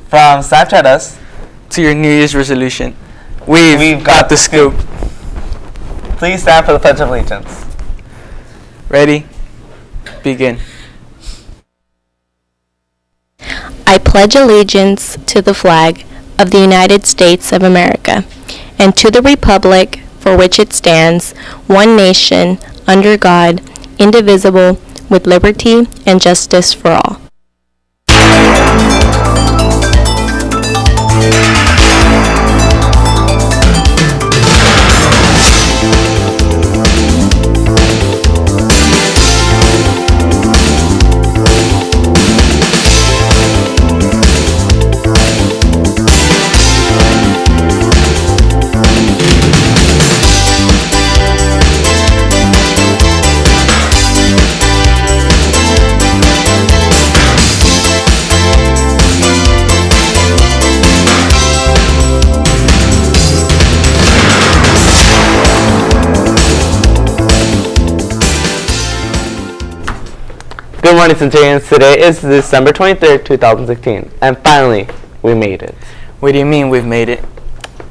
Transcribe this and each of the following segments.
From Snapchat us to your New Year's resolution, we've got the scoop. Please stand for the Pledge of Allegiance. Ready? Begin. I pledge allegiance to the flag of the United States of America and to the republic for which it stands, one nation, under God, indivisible, with liberty and justice for all. Good morning, Centurions. Today is December 23rd, 2016, and finally, we made it. What do you mean we've made it?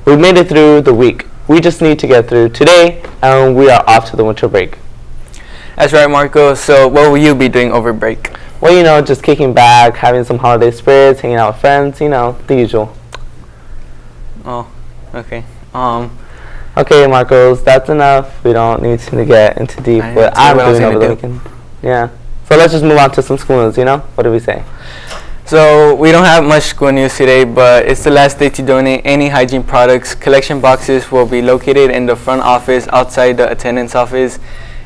We made it through the week. We just need to get through today, and we are off to the winter break. That's right, Marco. So what will you be doing over break? Well, just kicking back, having some holiday spirits, hanging out with friends, the usual. Oh, okay. Okay, Marcos, that's enough. We don't need to get into deep what I'm doing over the weekend. Yeah. So let's just move on to some school news, What do we say? So we don't have much school news today, but it's the last day to donate any hygiene products. Collection boxes will be located in the front office, outside the attendance office,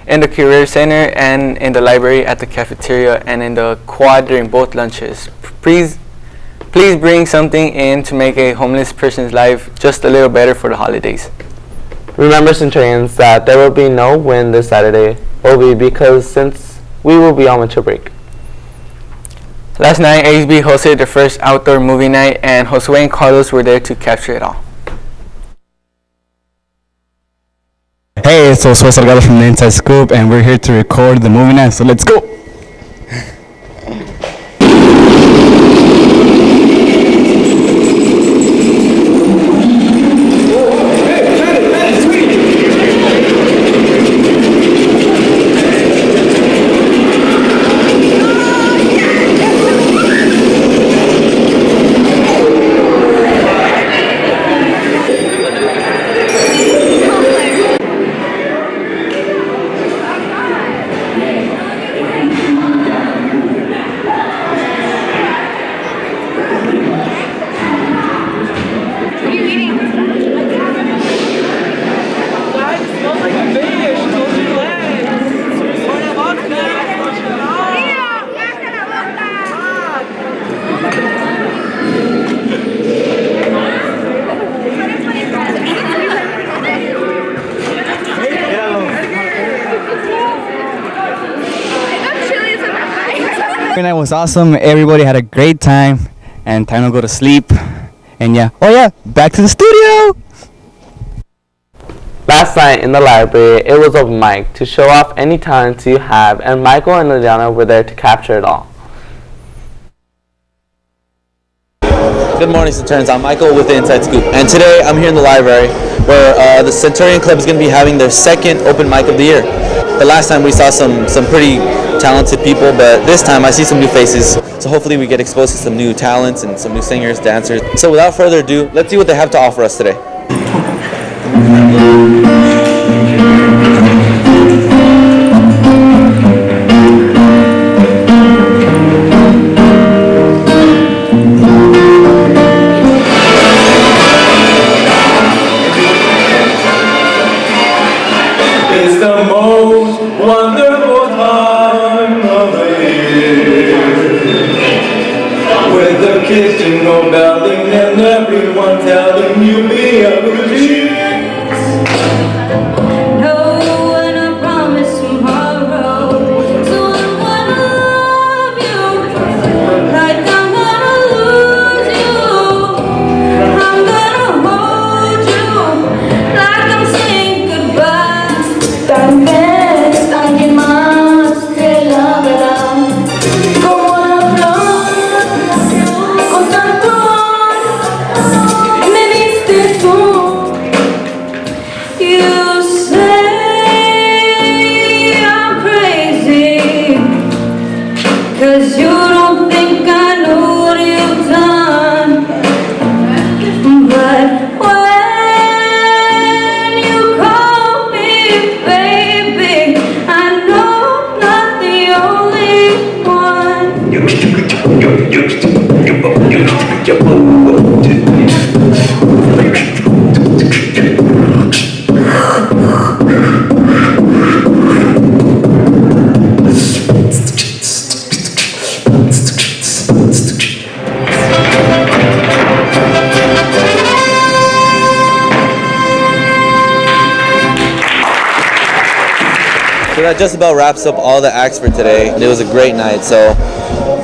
in the career center, and in the library, at the cafeteria, and in the quad during both lunches. Please bring something in to make a homeless person's life just a little better for the holidays. Remember, Centurions, that there will be no win this Saturday, since we will be on winter break. Last night, ASB hosted their first outdoor movie night, and Josue and Carlos were there to capture it all. Hey, it's Josue Salgado from the Inside Scoop, and we're here to record the movie night, so let's go! Night was awesome. Everybody had a great time, and time to go to sleep. And back to the studio. Last night in the library, it was open mic to show off any talents you have, and Michael and Liliana were there to capture it all. Good morning, Centurions. I'm Michael with the Inside Scoop, and today I'm here in the library where the Centurion Club is going to be having their second open mic of the year. The last time we saw some pretty talented people, but this time I see some new faces, so hopefully we get exposed to some new talents and some new singers, dancers. So without further ado, let's see what they have to offer us today. It's the most wonderful time of the year, with the kids jingle belling and everyone telling you be a good cheer. Con tanto don't think I know what you've done, but when you call me baby, I know I'm not the only one. So that just about wraps up all the acts for today. It was a great night, so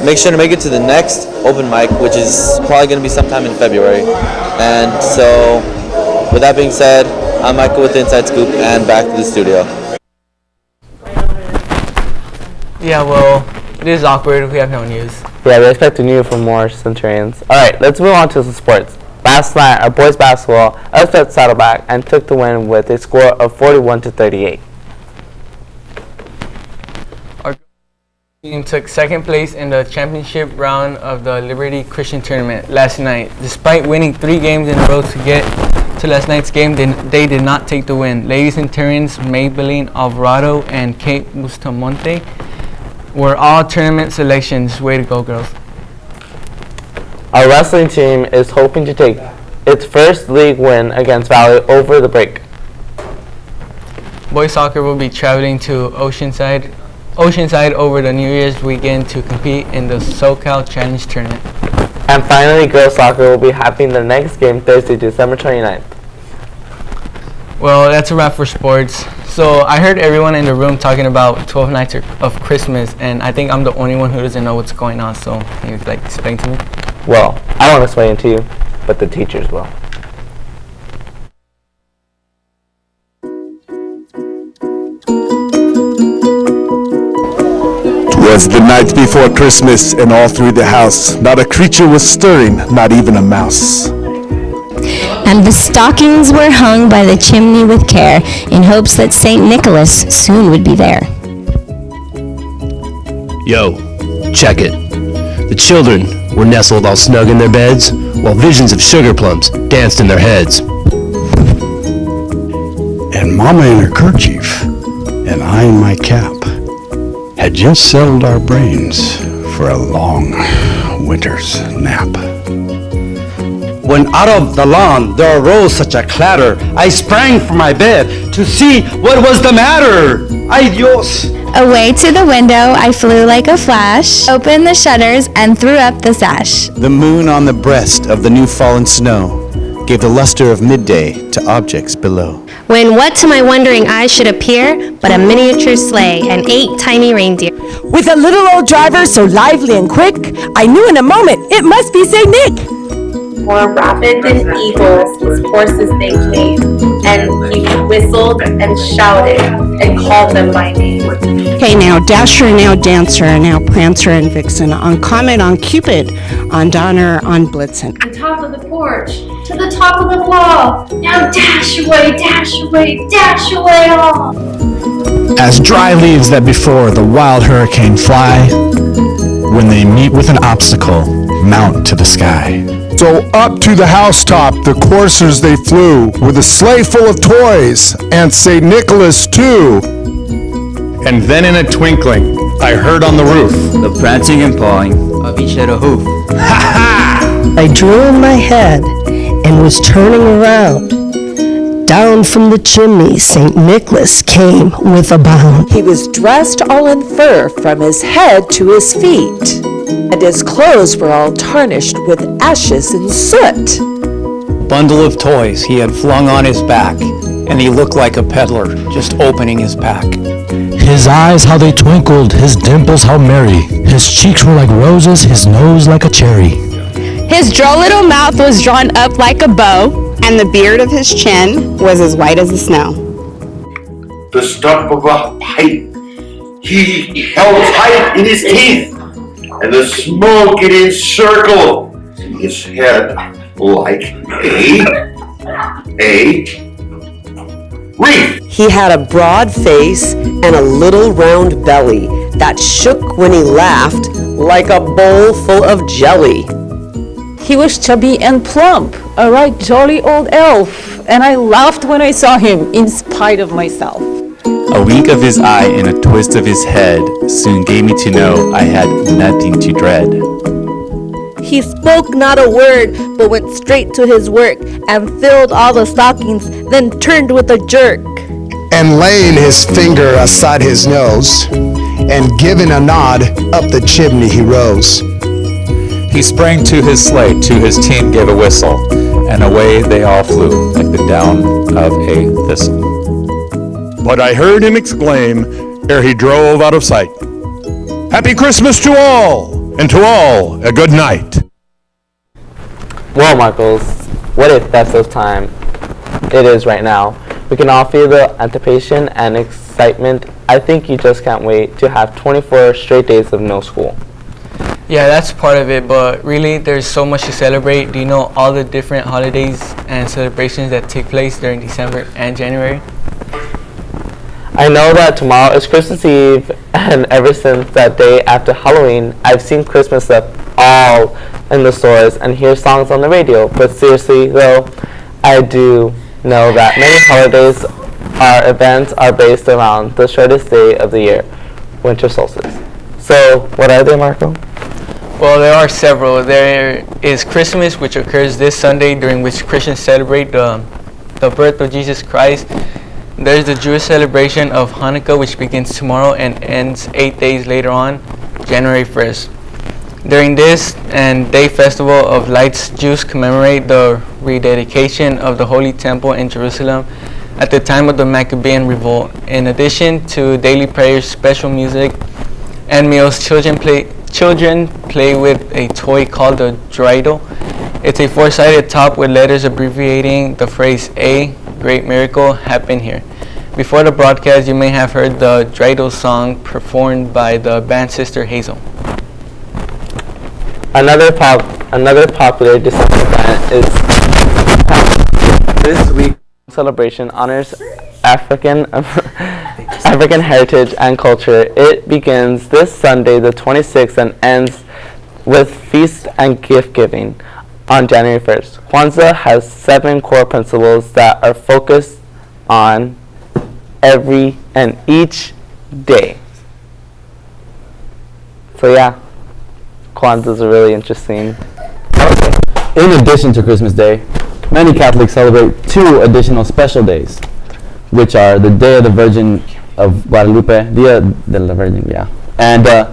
make sure to make it to the next open mic, which is probably going to be sometime in February. And so, with that being said, I'm Michael with the Inside Scoop, and back to the studio. Yeah, well, it is awkward. We have no news. Yeah, we expected you for more Centurions. All right, let's move on to some sports. Last night, our boys basketball upset Saddleback and took the win with a score of 41-38. Our team took second place in the championship round of the Liberty Christian Tournament last night. Despite winning 3 games in a row to get to last night's game, they did not take the win. Lady Centurions Maybelline Alvarado and Kate Bustamante were all tournament selections. Way to go, girls. Our wrestling team is hoping to take its first league win against Valley over the break. Boys soccer will be traveling to Oceanside over the New Year's weekend to compete in the SoCal Challenge Tournament. And finally, girls soccer will be having their next game Thursday, December 29th. Well, that's a wrap for sports. So I heard everyone in the room talking about 12 Nights of Christmas, and I think I'm the only one who doesn't know what's going on. So can you explain to me? Well, I won't explain it to you, but the teachers will. Twas the night before Christmas, and all through the house not a creature was stirring, not even a mouse. And the stockings were hung by the chimney with care, in hopes that St. Nicholas soon would be there. Yo, check it. The children were nestled all snug in their beds, while visions of sugar plums danced in their heads. And Mama in her kerchief, and I in my cap, had just settled our brains for a long winter's nap. When out of the lawn there arose such a clatter, I sprang from my bed to see what was the matter. Ay Dios! Away to the window I flew like a flash, opened the shutters and threw up the sash. The moon on the breast of the new fallen snow gave the luster of midday to objects below. When what to my wondering eyes should appear but a miniature sleigh and 8 tiny reindeer. With a little old driver so lively and quick, I knew in a moment it must be St. Nick. More rapid than eagles, his horses they came, and he whistled and shouted and called them by name. Hey now Dasher, now Dancer, now Prancer and Vixen, on Comet, on Cupid, on Donner, on Blitzen. To the top of the porch, to the top of the wall, now dash away, dash away, dash away all. As dry leaves that before the wild hurricane fly, when they meet with an obstacle, mount to the sky. So up to the housetop the coursers they flew, with a sleigh full of toys, and St. Nicholas too. And then in a twinkling, I heard on the roof the prancing and pawing of each little hoof. Ha ha! I drew in my head and was turning around. Down from the chimney St. Nicholas came with a bound. He was dressed all in fur from his head to his feet, and his clothes were all tarnished with ashes and soot. A bundle of toys he had flung on his back, and he looked like a peddler just opening his pack. His eyes how they twinkled, his dimples how merry, his cheeks were like roses, his nose like a cherry. His droll little mouth was drawn up like a bow, and the beard of his chin was as white as the snow. The stump of a pipe he held tight in his teeth, and the smoke it encircled his head like a wreath. He had a broad face and a little round belly that shook when he laughed like a bowl full of jelly. He was chubby and plump, a right jolly old elf, and I laughed when I saw him, in spite of myself. A wink of his eye and a twist of his head soon gave me to know I had nothing to dread. He spoke not a word, but went straight to his work, and filled all the stockings, then turned with a jerk. And laying his finger aside his nose, and giving a nod, up the chimney he rose. He sprang to his sleigh, to his team gave a whistle, and away they all flew, like the down of a thistle. But I heard him exclaim, ere he drove out of sight, "Happy Christmas to all, and to all a good night." Well, Marcos, what a festive time it is right now. We can all feel the anticipation and excitement. I think you just can't wait to have 24 straight days of no school. Yeah, that's part of it, but really there's so much to celebrate. Do you know all the different holidays and celebrations that take place during December and January? I know that tomorrow is Christmas Eve, and ever since that day after Halloween, I've seen Christmas stuff all in the stores and hear songs on the radio. But seriously, though, I do know that many holidays or events are based around the shortest day of the year, winter solstice. So, what are they, Marco? Well, there are several. There is Christmas, which occurs this Sunday, during which Christians celebrate the birth of Jesus Christ. There's the Jewish celebration of Hanukkah, which begins tomorrow and ends 8 days later on, January 1st. During this and day festival of lights, Jews commemorate the rededication of the Holy Temple in Jerusalem at the time of the Maccabean revolt. In addition to daily prayers, special music, and meals, children play with a toy called the dreidel. It's a four-sided top with letters abbreviating the phrase "A great miracle happened here." Before the broadcast, you may have heard the dreidel song performed by the band Sister Hazel. Another popular December event is this week. Celebration honors African heritage and culture. It begins this Sunday, the 26th, and ends with feast and gift giving on January 1st. Kwanzaa has 7 core principles that are focused on every and each day. So yeah, Kwanzaa is a really interesting. In addition to Christmas Day, many Catholics celebrate 2 additional special days, which are the Day of the Virgin of Guadalupe, Dia de la Virgen, and the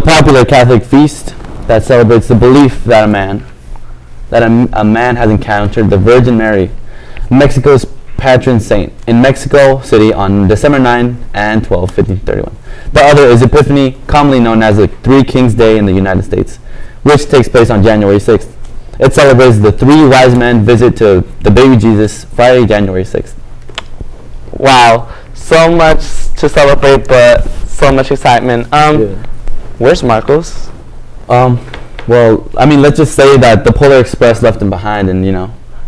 popular Catholic feast that celebrates the belief that a man has encountered the Virgin Mary, Mexico's patron saint, in Mexico City on December 9 and 12, 1531. The other is Epiphany, commonly known as the Three Kings Day in the United States, which takes place on January 6th. It celebrates the 3 wise men visit to the baby Jesus, Friday, January 6th. Wow, so much to celebrate, but so much excitement. Where's Marcos? Well, I mean, let's just say that the Polar Express left him behind, and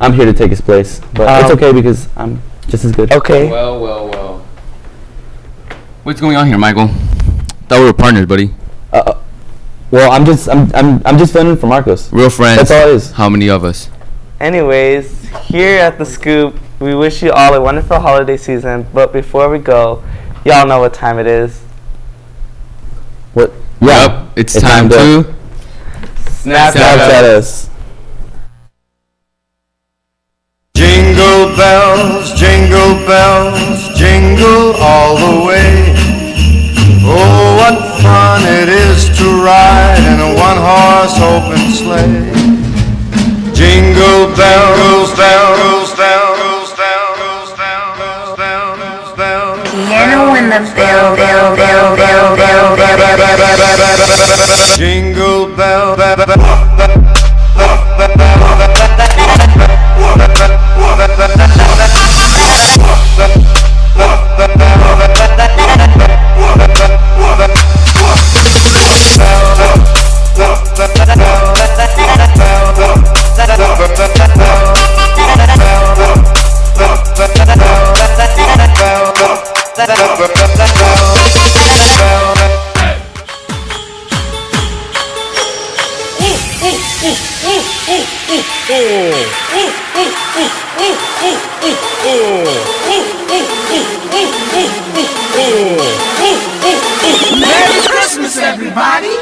I'm here to take his place. But it's okay because I'm just as good. Okay. Well. What's going on here, Michael? Thought we were partners, buddy. Well, I'm just filling in for Marcos. Real friends. That's all it is. How many of us? Anyways, here at The Scoop, we wish you all a wonderful holiday season. But before we go, y'all know what time it is. What? Yeah. Yep, it's time to Snapchat us. Jingle bells, jingle all the way. Oh, what fun it is to ride in a one-horse open sleigh. Jingle bells, bells, bells, bells, bells, bells, bells. Piano in the bell, bell, bell, bell, bell, bell. Jingle bell, Merry Christmas, everybody!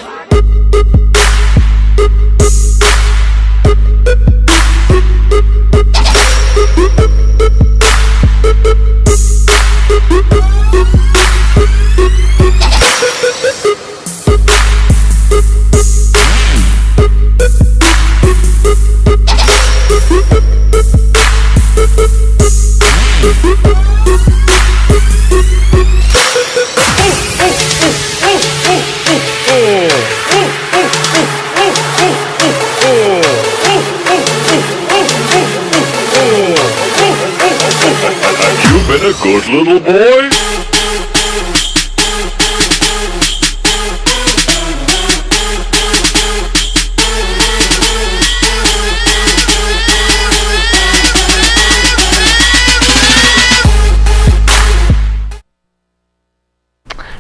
You've been a good little boy.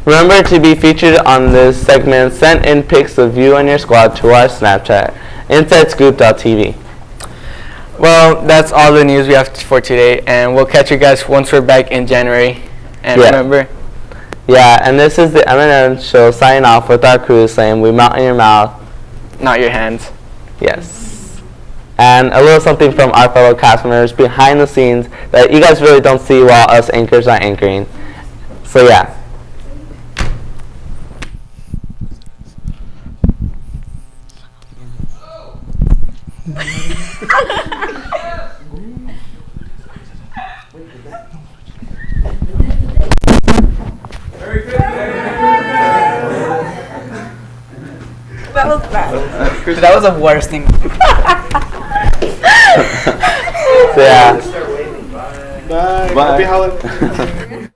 Remember to be featured on this segment. Send in pics of you and your squad to our Snapchat, InsideScoop.tv. Well, that's all the news we have for today, and we'll catch you guys once we're back in January. And remember, yeah, and this is the M&M show signing off with our crew saying, we melt in your mouth, not your hands. Yes. And a little something from our fellow cast members behind the scenes that you guys really don't see while us anchors are anchoring. So yeah. That was bad. That was the worst thing. So yeah. Bye. Bye. Happy holidays.